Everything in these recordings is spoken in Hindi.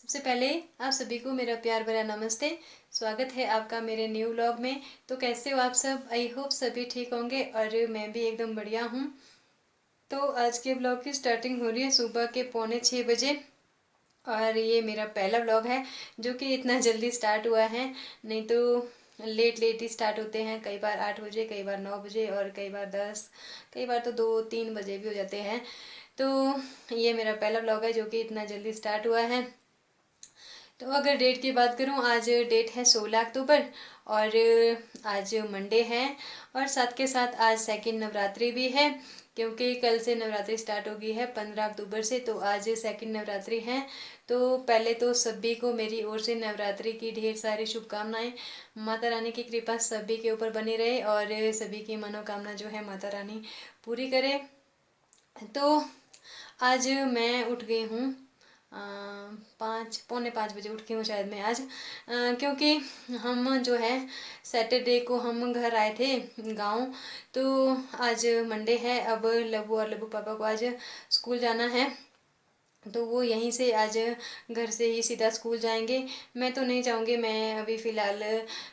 सबसे पहले आप सभी को मेरा प्यार भरा नमस्ते। स्वागत है आपका मेरे न्यू व्लॉग में। तो कैसे हो आप सब? आई होप सभी ठीक होंगे और मैं भी एकदम बढ़िया हूँ। तो आज के व्लॉग की स्टार्टिंग हो रही है सुबह के 5:45 बजे और ये मेरा पहला व्लॉग है जो कि इतना जल्दी स्टार्ट हुआ है। नहीं तो लेट लेट ही स्टार्ट होते हैं, कई बार 8 बजे, कई बार 9 बजे और कई बार 10, कई बार तो 2-3 बजे भी हो जाते हैं। तो ये मेरा पहला व्लॉग है जो कि इतना जल्दी स्टार्ट हुआ है। तो अगर डेट की बात करूँ, आज डेट है 16 अक्टूबर और आज मंडे है और साथ के साथ आज सेकंड नवरात्रि भी है, क्योंकि कल से नवरात्रि स्टार्ट होगी है 15 अक्टूबर से। तो आज सेकंड नवरात्रि है। तो पहले तो सभी को मेरी ओर से नवरात्रि की ढेर सारी शुभकामनाएं। माता रानी की कृपा सभी के ऊपर बनी रहे और सभी की मनोकामना जो है माता रानी पूरी करे। तो आज मैं उठ गई हूँ 5, पौने 5 बजे उठ गई हूँ शायद मैं आज, क्योंकि हम जो है सैटरडे को हम घर आए थे गांव। तो आज मंडे है, अब लब्बू और लब्बू पापा को आज स्कूल जाना है। तो वो यहीं से आज घर से ही सीधा स्कूल जाएंगे। मैं तो नहीं जाऊंगी, मैं अभी फ़िलहाल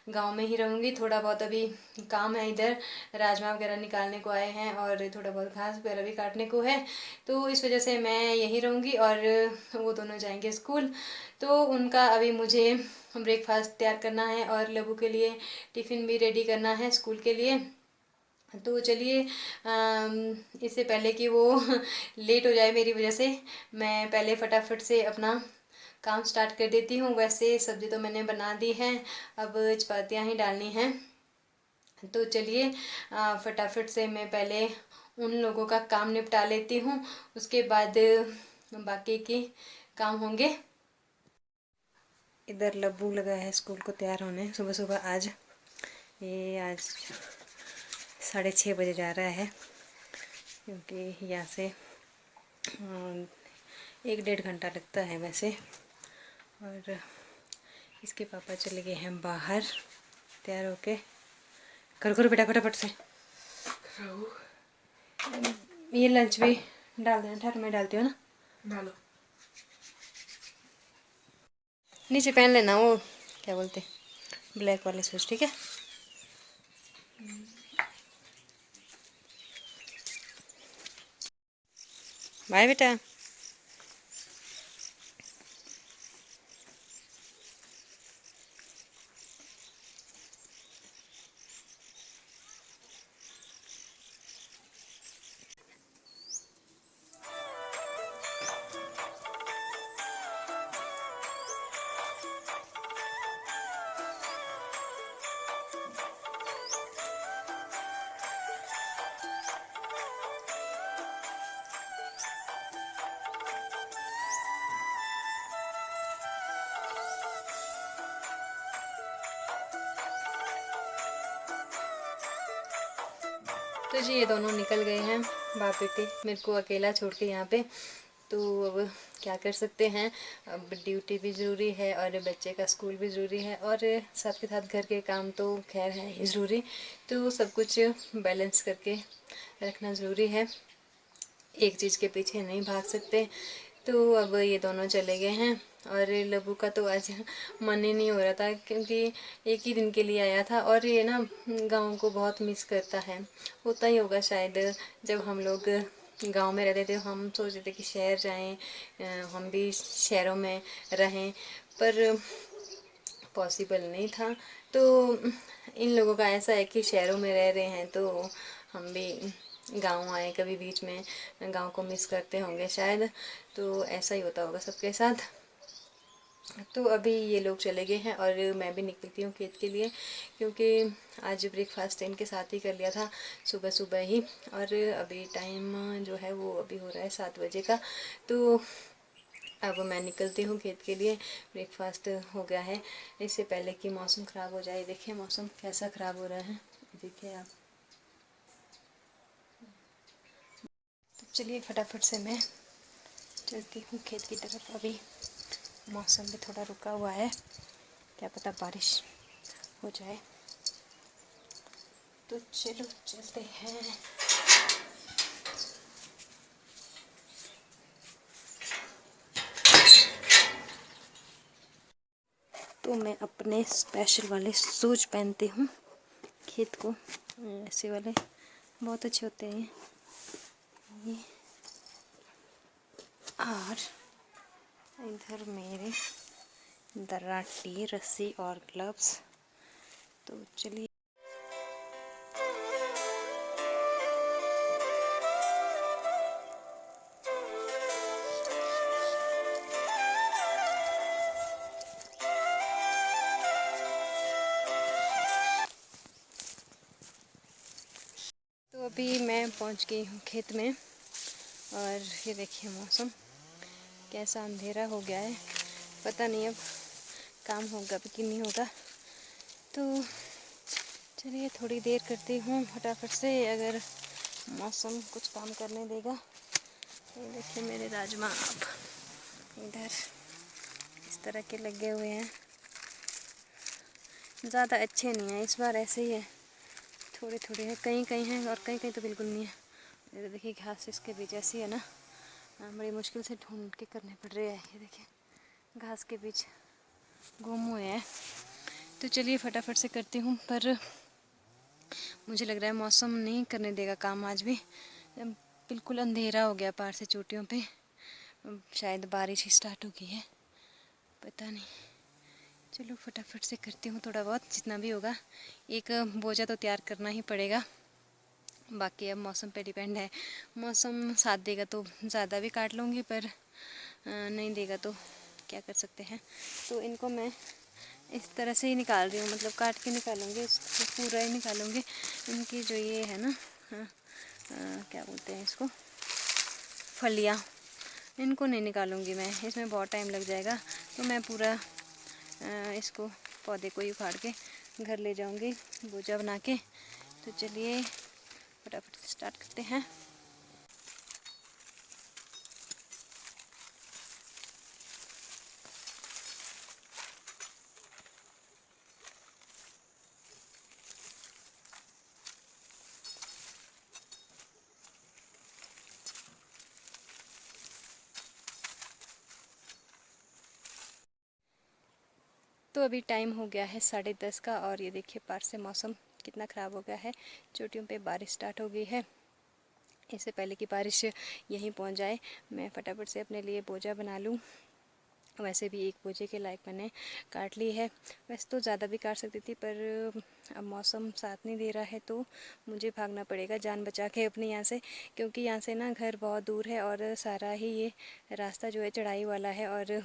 गांव में ही रहूंगी। थोड़ा बहुत अभी काम है इधर, राजमा वगैरह निकालने को आए हैं और थोड़ा बहुत घास वगैरह भी काटने को है। तो इस वजह से मैं यहीं रहूंगी और वो दोनों जाएंगे स्कूल। तो उनका अभी मुझे ब्रेकफास्ट तैयार करना है और लबू के लिए टिफ़िन भी रेडी करना है स्कूल के लिए। तो चलिए, इससे पहले कि वो लेट हो जाए मेरी वजह से, मैं पहले फटाफट से अपना काम स्टार्ट कर देती हूँ। वैसे सब्ज़ी तो मैंने बना दी है, अब चपातियाँ ही डालनी हैं। तो चलिए, फटाफट से मैं पहले उन लोगों का काम निपटा लेती हूँ, उसके बाद बाकी के काम होंगे। इधर लब्बू लगा है स्कूल को तैयार होने सुबह सुबह। आज 6:30 बजे जा रहा है, क्योंकि यहाँ से 1-1.5 घंटा लगता है वैसे। और इसके पापा चले गए हैं बाहर तैयार होके। करो करो बेटा फटाफट से। ये लंच भी डाल देना, ठहर मैं डालती हूँ ना। डालो, नीचे पहन लेना वो क्या बोलते ब्लैक वाले शूज, ठीक है। बाय बेटा। तो जी ये दोनों निकल गए हैं बाप बेटे, मेरे को अकेला छोड़ के यहाँ पे। तो अब क्या कर सकते हैं, अब ड्यूटी भी ज़रूरी है और बच्चे का स्कूल भी ज़रूरी है और साथ के साथ घर के काम तो खैर है ही ज़रूरी। तो सब कुछ बैलेंस करके रखना ज़रूरी है, एक चीज़ के पीछे नहीं भाग सकते। तो अब ये दोनों चले गए हैं और लबू का तो आज मन ही नहीं हो रहा था, क्योंकि एक ही दिन के लिए आया था और ये ना गाँव को बहुत मिस करता है। होता ही होगा शायद, जब हम लोग गांव में रहते थे हम सोचते थे कि शहर जाएं, हम भी शहरों में रहें, पर पॉसिबल नहीं था। तो इन लोगों का ऐसा है कि शहरों में रह रहे हैं, तो हम भी गांव आए कभी बीच में, गांव को मिस करते होंगे शायद। तो ऐसा ही होता होगा सबके साथ। तो अभी ये लोग चले गए हैं और मैं भी निकलती हूँ खेत के लिए, क्योंकि आज ब्रेकफास्ट इनके साथ ही कर लिया था सुबह सुबह ही। और अभी टाइम जो है वो अभी हो रहा है 7 बजे का। तो अब मैं निकलती हूँ खेत के लिए, ब्रेकफास्ट हो गया है। इससे पहले कि मौसम ख़राब हो जाए। देखिए मौसम कैसा ख़राब हो रहा है, देखिए आप। तो चलिए फटाफट से मैं चलती हूँ खेत की तरफ। अभी मौसम भी थोड़ा रुका हुआ है, क्या पता बारिश हो जाए। तो चलो चलते हैं। तो मैं अपने स्पेशल वाले शूज पहनती हूँ खेत को। ऐसे वाले बहुत अच्छे होते हैं ये। और इधर मेरे दराटी, रस्सी और ग्लव्स। तो चलिए तो अभी मैं पहुंच गई हूँ खेत में। और ये देखिए मौसम कैसा अंधेरा हो गया है, पता नहीं अब काम होगा भी कि नहीं होगा। तो चलिए थोड़ी देर करती हूँ फटाफट से, अगर मौसम कुछ काम करने देगा। ये देखिए मेरे राजमा आप इधर इस तरह के लगे हुए हैं, ज़्यादा अच्छे नहीं हैं इस बार, ऐसे ही है, थोड़े थोड़े हैं, कहीं कहीं हैं और कहीं कहीं तो बिल्कुल नहीं है। ये देखिए घास इसके बीच ऐसी है ना, बड़ी मुश्किल से ढूंढ के करने पड़ रहे हैं। ये देखिए घास के बीच गुम हुए हैं। तो चलिए फटाफट से करती हूँ, पर मुझे लग रहा है मौसम नहीं करने देगा काम आज भी। बिल्कुल अंधेरा हो गया पार से चोटियों पे, शायद बारिश ही स्टार्ट हो गई है, पता नहीं। चलो फटाफट से करती हूँ, थोड़ा बहुत जितना भी होगा। एक बोझा तो तैयार करना ही पड़ेगा, बाकी अब मौसम पे डिपेंड है। मौसम साथ देगा तो ज़्यादा भी काट लूँगी, पर नहीं देगा तो क्या कर सकते हैं। तो इनको मैं इस तरह से ही निकाल रही हूँ, मतलब काट के निकालूंगी, इसको पूरा ही निकालूंगी। इनकी जो ये है ना, क्या बोलते हैं इसको, फलियाँ, इनको नहीं निकालूंगी मैं, इसमें बहुत टाइम लग जाएगा। तो मैं पूरा इसको पौधे को ही उखाड़ के घर ले जाऊंगी बोझा बना के। तो चलिए फटाफट से स्टार्ट करते हैं। तो अभी टाइम हो गया है 10:30 का, और ये देखिए पार से मौसम कितना ख़राब हो गया है, चोटियों पे बारिश स्टार्ट हो गई है। इससे पहले कि बारिश यहीं पहुंच जाए, मैं फटाफट से अपने लिए बोझा बना लूं। वैसे भी एक बोझे के लायक मैंने काट ली है, वैसे तो ज़्यादा भी काट सकती थी, पर अब मौसम साथ नहीं दे रहा है तो मुझे भागना पड़ेगा जान बचा के अपने यहाँ से, क्योंकि यहाँ से ना घर बहुत दूर है और सारा ही ये रास्ता जो है चढ़ाई वाला है। और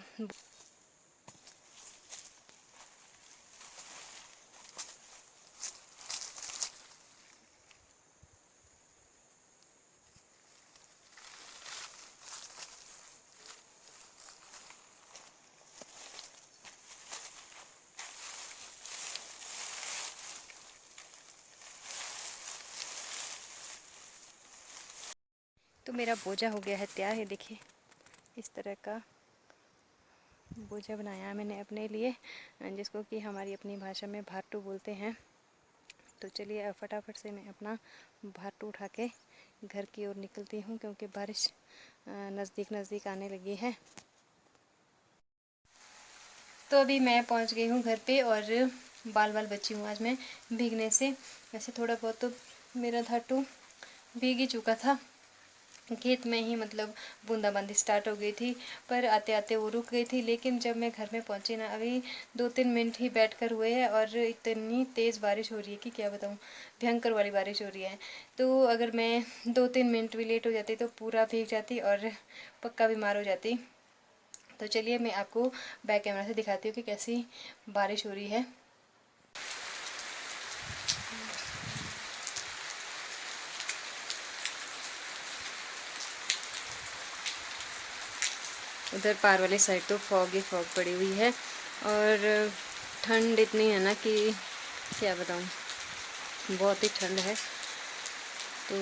तो मेरा बोझा हो गया है तैयार। ये देखिए इस तरह का बोझा बनाया मैंने अपने लिए, जिसको कि हमारी अपनी भाषा में भाटू बोलते हैं। तो चलिए अब फटाफट से मैं अपना भाटू उठा के घर की ओर निकलती हूँ, क्योंकि बारिश नज़दीक नज़दीक आने लगी है। तो अभी मैं पहुँच गई हूँ घर पे, और बाल बाल बची हूँ आज मैं भीगने से। वैसे थोड़ा बहुत तो मेरा धाटू भीग ही चुका था, खेत में ही मतलब बूंदाबांदी स्टार्ट हो गई थी, पर आते आते वो रुक गई थी। लेकिन जब मैं घर में पहुंची ना, अभी 2-3 मिनट ही बैठकर हुए हैं, और इतनी तेज़ बारिश हो रही है कि क्या बताऊं, भयंकर वाली बारिश हो रही है। तो अगर मैं 2-3 मिनट भी लेट हो जाती तो पूरा भीग जाती और पक्का बीमार हो जाती। तो चलिए मैं आपको बैक कैमरा से दिखाती हूँ कि कैसी बारिश हो रही है। उधर पार वाली साइड तो फॉग ही फॉग पड़ी हुई है, और ठंड इतनी है ना कि क्या बताऊँ, बहुत ही ठंड है। तो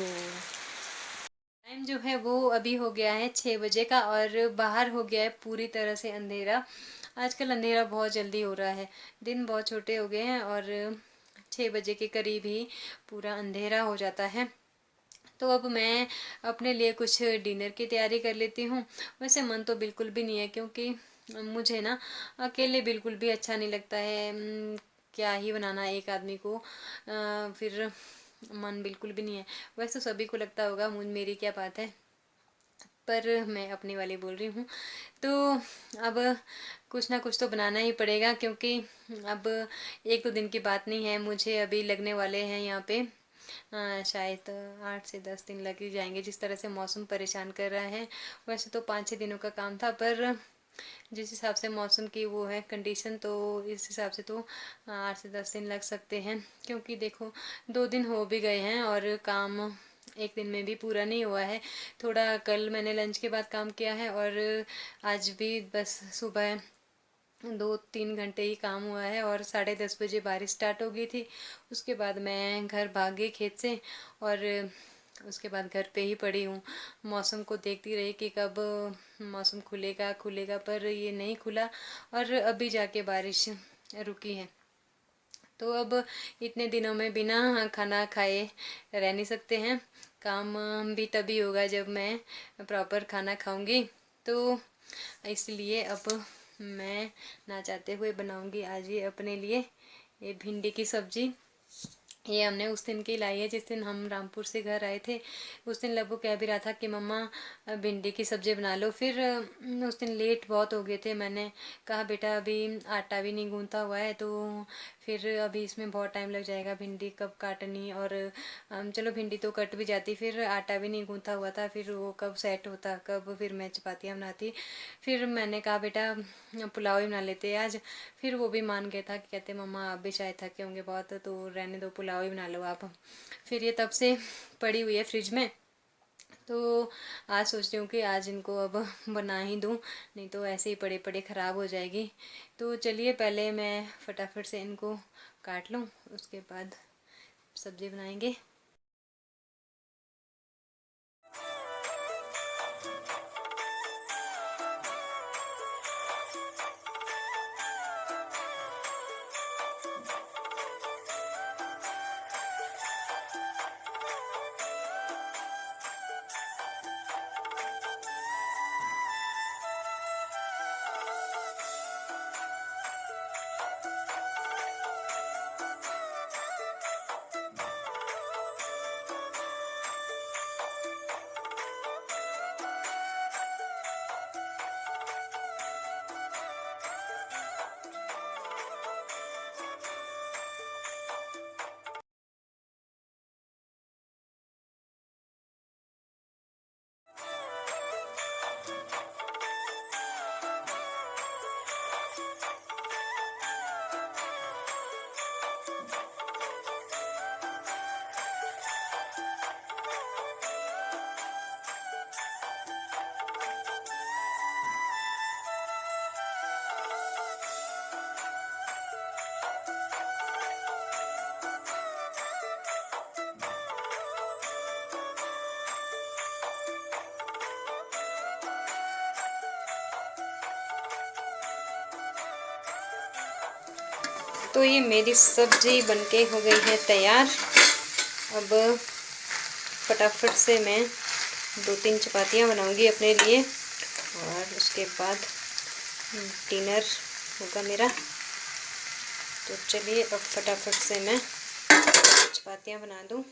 टाइम जो है वो अभी हो गया है 6 बजे का, और बाहर हो गया है पूरी तरह से अंधेरा। आजकल अंधेरा बहुत जल्दी हो रहा है, दिन बहुत छोटे हो गए हैं, और 6 बजे के करीब ही पूरा अंधेरा हो जाता है। तो अब मैं अपने लिए कुछ डिनर की तैयारी कर लेती हूँ। वैसे मन तो बिल्कुल भी नहीं है, क्योंकि मुझे ना अकेले बिल्कुल भी अच्छा नहीं लगता है। क्या ही बनाना एक आदमी को, फिर मन बिल्कुल भी नहीं है। वैसे तो सभी को लगता होगा, मुझ मेरी क्या बात है, पर मैं अपनी वाली बोल रही हूँ। तो अब कुछ ना कुछ तो बनाना ही पड़ेगा, क्योंकि अब एक दो दिन की बात नहीं है, मुझे अभी लगने वाले हैं यहाँ पे शायद 8 से 10 दिन लग ही जाएंगे। जिस तरह से मौसम परेशान कर रहा है, वैसे तो 5-6 दिनों का काम था, पर जिस हिसाब से मौसम की वो है कंडीशन, तो इस हिसाब से तो 8 से 10 दिन लग सकते हैं। क्योंकि देखो 2 दिन हो भी गए हैं और काम एक दिन में भी पूरा नहीं हुआ है। थोड़ा कल मैंने लंच के बाद काम किया है, और आज भी बस सुबह 2-3 घंटे ही काम हुआ है, और 10:30 बजे बारिश स्टार्ट हो गई थी। उसके बाद मैं घर भाग गई खेत से, और उसके बाद घर पे ही पड़ी हूँ। मौसम को देखती रही कि कब मौसम खुलेगा खुलेगा, पर ये नहीं खुला, और अभी जाके बारिश रुकी है। तो अब इतने दिनों में बिना खाना खाए रह नहीं सकते हैं। काम भी तभी होगा जब मैं प्रॉपर खाना खाऊंगी। तो इसलिए अब मैं ना चाहते हुए बनाऊंगी आज ये अपने लिए, ये भिंडी की सब्जी। ये हमने उस दिन की लाई है जिस दिन हम रामपुर से घर आए थे। उस दिन लब्बू कह भी रहा था कि मम्मा भिंडी की सब्ज़ी बना लो। फिर उस दिन लेट बहुत हो गए थे। मैंने कहा बेटा अभी आटा भी नहीं गूंथा हुआ है, तो फिर अभी इसमें बहुत टाइम लग जाएगा, भिंडी कब काटनी, और चलो भिंडी तो कट भी जाती, फिर आटा भी नहीं गूंथा हुआ था, फिर वो कब सेट होता, कब फिर मैं चपातियाँ बनाती। फिर मैंने कहा बेटा पुलाव ही बना लेते आज। फिर वो भी मान गया था कि कहते मम्मा आप भी शायद थके होंगे बहुत, तो रहने दो, पुलाव ही बना लो आप। फिर ये तब से पड़ी हुई है फ्रिज में। तो आज सोच रही हूँ कि आज इनको अब बना ही दूँ, नहीं तो ऐसे ही पड़े पड़े ख़राब हो जाएगी। तो चलिए पहले मैं फटाफट से इनको काट लूँ, उसके बाद सब्ज़ी बनाएंगे। तो ये मेरी सब्जी बनके हो गई है तैयार। अब फटाफट से मैं 2-3 चपातियाँ बनाऊंगी अपने लिए, और उसके बाद डिनर होगा मेरा। तो चलिए अब फटाफट से मैं चपातियाँ बना दूँ।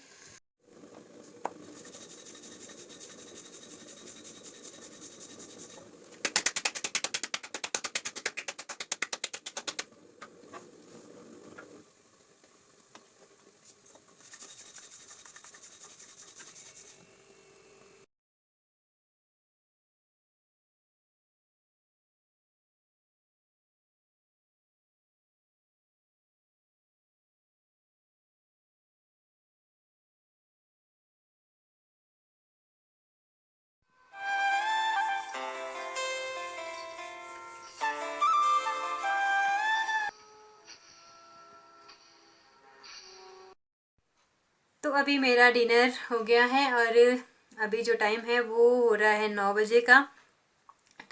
तो अभी मेरा डिनर हो गया है, और अभी जो टाइम है वो हो रहा है 9 बजे का।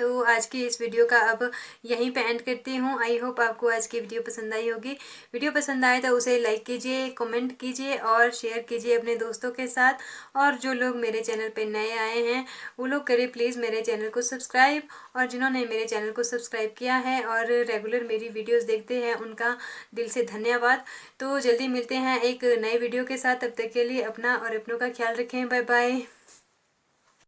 तो आज की इस वीडियो का अब यहीं पे एंड करती हूँ। आई होप आपको आज की वीडियो पसंद आई होगी। वीडियो पसंद आए तो उसे लाइक कीजिए, कमेंट कीजिए और शेयर कीजिए अपने दोस्तों के साथ। और जो लोग मेरे चैनल पे नए आए हैं वो लोग करें प्लीज़ मेरे चैनल को सब्सक्राइब, और जिन्होंने मेरे चैनल को सब्सक्राइब किया है और रेगुलर मेरी वीडियोज़ देखते हैं उनका दिल से धन्यवाद। तो जल्दी मिलते हैं एक नए वीडियो के साथ। तब तक के लिए अपना और अपनों का ख्याल रखें। Bye bye.